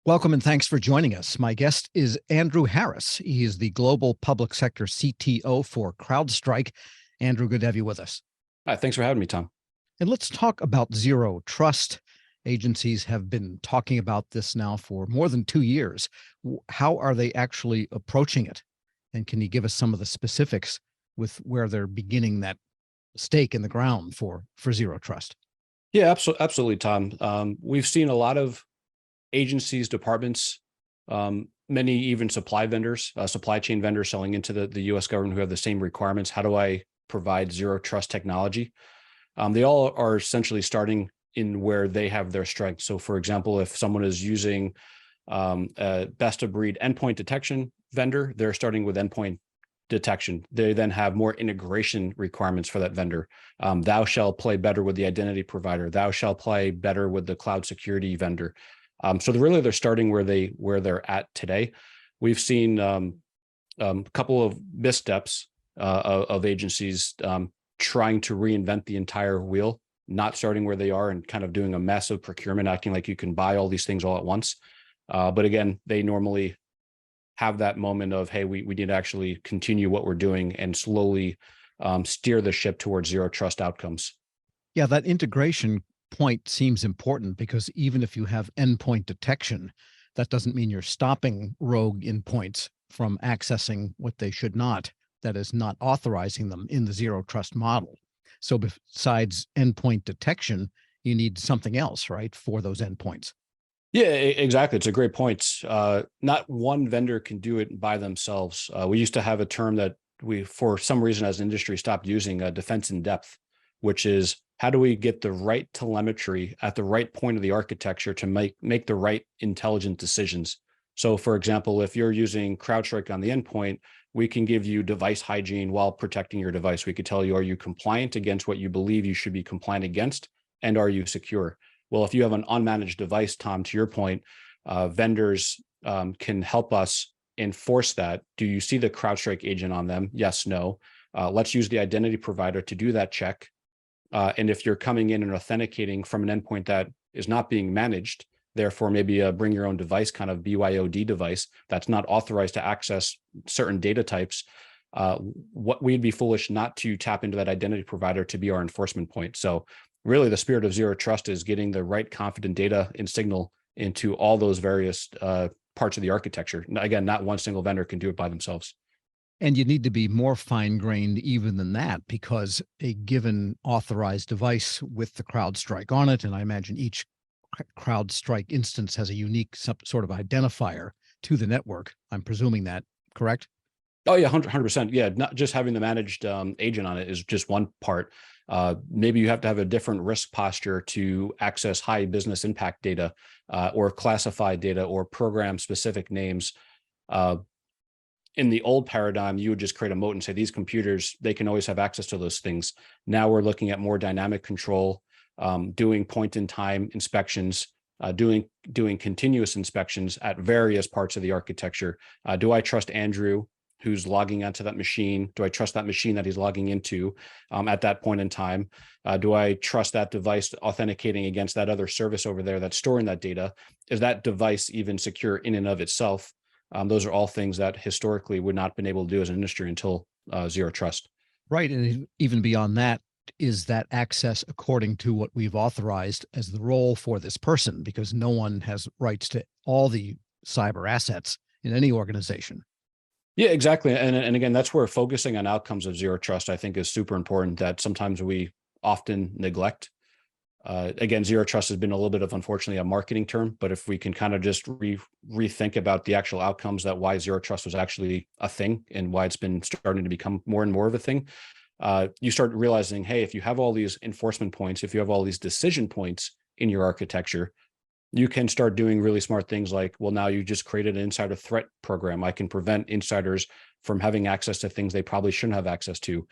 Welcome and thanks for joining us. My guest is Andrew Harris. He is the Global Public Sector CTO for CrowdStrike. Andrew, good to have you with us. Hi, thanks for having me, Tom. And let's talk about zero trust. Agencies have been talking about this now for more than 2 years. How are they actually approaching it? And can you give us some of the specifics with where they're beginning that stake in the ground for zero trust? Yeah, absolutely, Tom. We've seen a lot of agencies, departments, many even supply vendors, supply chain vendors selling into the U.S. government who have the same requirements. How do I provide zero trust technology? They all are essentially starting in where they have their strength. So, for example, if someone is using a best of breed endpoint detection vendor, they're starting with endpoint detection. They then have more integration requirements for that vendor. Thou shall play better with the identity provider. Thou shall play better with the cloud security vendor. So they're starting where they're at today. We've seen a couple of missteps of agencies trying to reinvent the entire wheel, not starting where they are and kind of doing a massive procurement, acting like you can buy all these things all at once. But again, they normally have that moment of, hey, we need to actually continue what we're doing and slowly steer the ship towards zero trust outcomes. Yeah, that integration point seems important because even if you have endpoint detection, that doesn't mean you're stopping rogue endpoints from accessing what they should not. That is not authorizing them in the zero trust model. So besides endpoint detection, you need something else, right, for those endpoints. Yeah, exactly. It's a great point. Not one vendor can do it by themselves. We used to have a term that we, for some reason as an industry, stopped using, defense in depth, which is how do we get the right telemetry at the right point of the architecture to make the right intelligent decisions. So for example, if you're using CrowdStrike on the endpoint, we can give you device hygiene while protecting your device. We could tell you, are you compliant against what you believe you should be compliant against? And are you secure? Well, if you have an unmanaged device, Tom, to your point, vendors can help us enforce that. Do you see the CrowdStrike agent on them? Yes, no. Let's use the identity provider to do that check. And if you're coming in and authenticating from an endpoint that is not being managed, therefore maybe a bring your own device kind of BYOD device that's not authorized to access certain data types, what we'd be foolish not to tap into that identity provider to be our enforcement point. So really the spirit of zero trust is getting the right confident data and signal into all those various parts of the architecture. Again, not one single vendor can do it by themselves. And you need to be more fine-grained even than that, because a given authorized device with the CrowdStrike on it, and I imagine each CrowdStrike instance has a unique sort of identifier to the network. I'm presuming that, correct? Oh yeah, 100%. Yeah, not just having the managed agent on it is just one part. Maybe you have to have a different risk posture to access high business impact data or classified data or program specific names. In the old paradigm, you would just create a moat and say these computers, they can always have access to those things. Now we're looking at more dynamic control, doing point in time inspections, doing continuous inspections at various parts of the architecture. Do I trust Andrew, who's logging onto that machine? Do I trust that machine that he's logging into at that point in time? Do I trust that device authenticating against that other service over there that's storing that data? Is that device even secure in and of itself? Those are all things that historically would not have been able to do as an industry until zero trust. Right. And even beyond that, is that access according to what we've authorized as the role for this person? Because no one has rights to all the cyber assets in any organization. Yeah, exactly. And again, that's where focusing on outcomes of zero trust, I think, is super important that sometimes we often neglect. Again, zero trust has been a little bit of, unfortunately, a marketing term, but if we can kind of just rethink about the actual outcomes, that why zero trust was actually a thing and why it's been starting to become more and more of a thing, you start realizing, hey, if you have all these enforcement points, if you have all these decision points in your architecture, you can start doing really smart things like, well, now you just created an insider threat program. I can prevent insiders from having access to things they probably shouldn't have access to.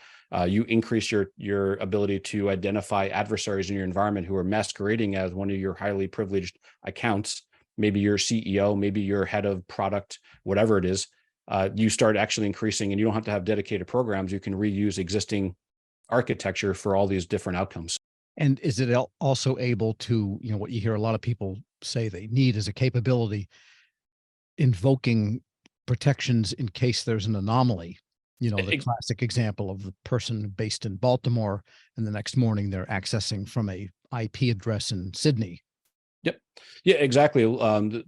You increase your ability to identify adversaries in your environment who are masquerading as one of your highly privileged accounts, maybe your CEO, maybe your head of product, whatever it is. You start actually increasing, and you don't have to have dedicated programs. You can reuse existing architecture for all these different outcomes. And is it also able to, what you hear a lot of people say they need as a capability, invoking protections in case there's an anomaly. The E- classic example of the person based in Baltimore, and the next morning they're accessing from a IP address in Sydney. Yep. Yeah, exactly. And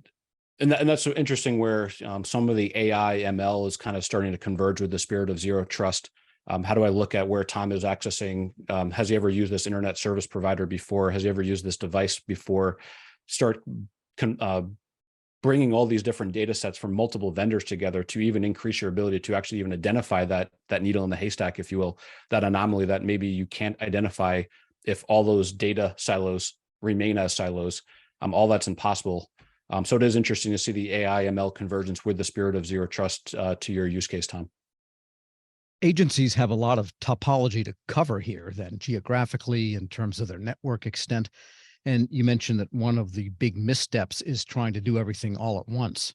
that's so interesting where some of the AI ML is kind of starting to converge with the spirit of zero trust. How do I look at where Tom is accessing? Has he ever used this internet service provider before? Has he ever used this device before? Start bringing all these different data sets from multiple vendors together to even increase your ability to actually even identify that needle in the haystack, if you will, that anomaly that maybe you can't identify if all those data silos remain as silos. All that's impossible. So it is interesting to see the AI ML convergence with the spirit of zero trust to your use case, Tom. Agencies have a lot of topology to cover here, then geographically, in terms of their network extent. And you mentioned that one of the big missteps is trying to do everything all at once.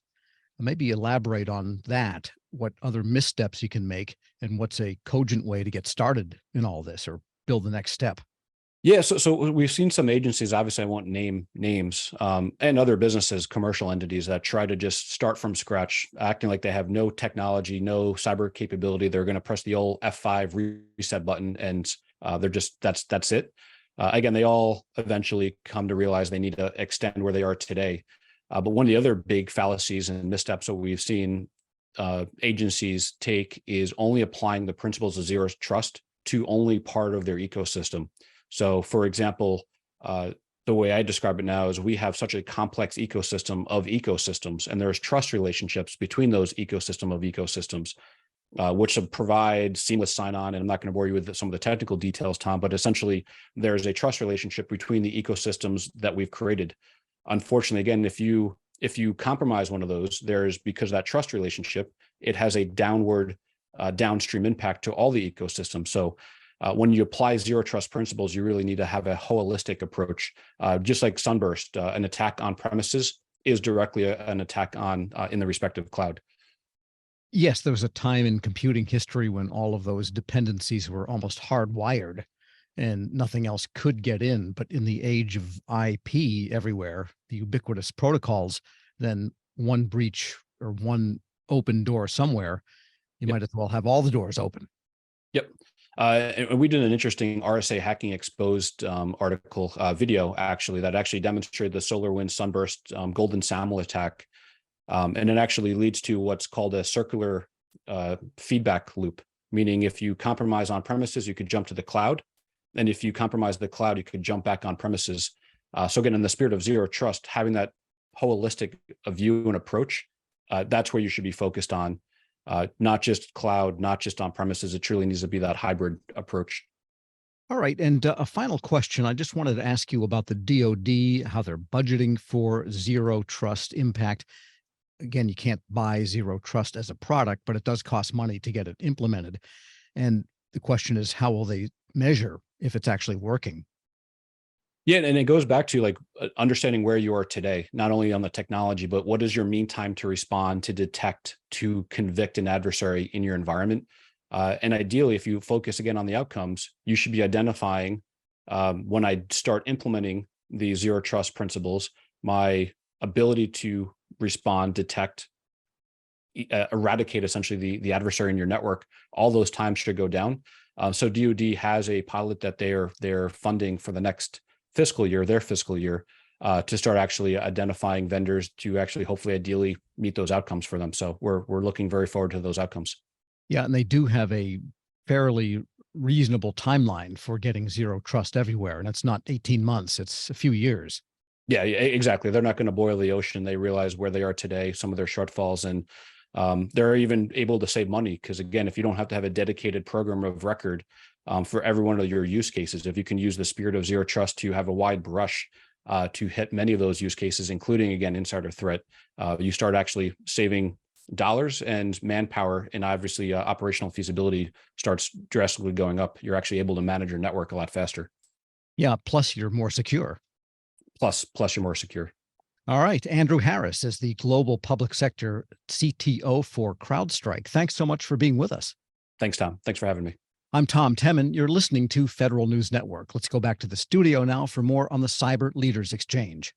Maybe elaborate on that, what other missteps you can make, and what's a cogent way to get started in all this or build the next step. Yeah, so we've seen some agencies, obviously I won't name names, and other businesses, commercial entities that try to just start from scratch, acting like they have no technology, no cyber capability. They're going to press the old F5 reset button, and they're just that's it. Again, they all eventually come to realize they need to extend where they are today. But one of the other big fallacies and missteps that we've seen agencies take is only applying the principles of zero trust to only part of their ecosystem. So, for example, the way I describe it now is we have such a complex ecosystem of ecosystems, and there's trust relationships between those ecosystem of ecosystems, which provide seamless sign-on. And I'm not going to bore you with some of the technical details, Tom, but essentially there's a trust relationship between the ecosystems that we've created. Unfortunately, again, if you compromise one of those, because of that trust relationship, it has a downstream impact to all the ecosystems. So when you apply zero trust principles, you really need to have a holistic approach. Just like Sunburst, an attack on premises is directly an attack on in the respective cloud. Yes, there was a time in computing history when all of those dependencies were almost hardwired and nothing else could get in. But in the age of IP everywhere, the ubiquitous protocols, then one breach or one open door somewhere, you Yep. might as well have all the doors open. Yep. And we did an interesting RSA Hacking Exposed article, video, actually, that actually demonstrated the SolarWinds Sunburst Golden SAML attack. And it actually leads to what's called a circular feedback loop, meaning if you compromise on premises, you could jump to the cloud. And if you compromise the cloud, you could jump back on premises. So again, in the spirit of zero trust, having that holistic view and approach, that's where you should be focused on. Not just cloud, not just on premises. It truly needs to be that hybrid approach. All right. And a final question. I just wanted to ask you about the DoD, how they're budgeting for zero trust impact. Again, you can't buy zero trust as a product, but it does cost money to get it implemented. And the question is, how will they measure if it's actually working? Yeah, and it goes back to like understanding where you are today, not only on the technology, but what is your mean time to respond, to detect, to convict an adversary in your environment. And ideally, if you focus again on the outcomes, you should be identifying when I start implementing the zero trust principles, my ability to respond, detect, eradicate essentially the adversary in your network. All those times should go down. So DoD has a pilot that they're funding for the next fiscal year, their fiscal year, to start actually identifying vendors to actually hopefully ideally meet those outcomes for them. So we're looking very forward to those outcomes. Yeah, and they do have a fairly reasonable timeline for getting zero trust everywhere. And it's not 18 months, it's a few years. Yeah, exactly. They're not going to boil the ocean. They realize where they are today, some of their shortfalls, and they're even able to save money because, again, if you don't have to have a dedicated program of record for every one of your use cases, if you can use the spirit of zero trust to have a wide brush to hit many of those use cases, including, again, insider threat, you start actually saving dollars and manpower, and obviously operational feasibility starts drastically going up. You're actually able to manage your network a lot faster. Yeah, plus you're more secure. Plus you're more secure. All right. Andrew Harris is the Global Public Sector CTO for CrowdStrike. Thanks so much for being with us. Thanks, Tom. Thanks for having me. I'm Tom Temin. You're listening to Federal News Network. Let's go back to the studio now for more on the Cyber Leaders Exchange.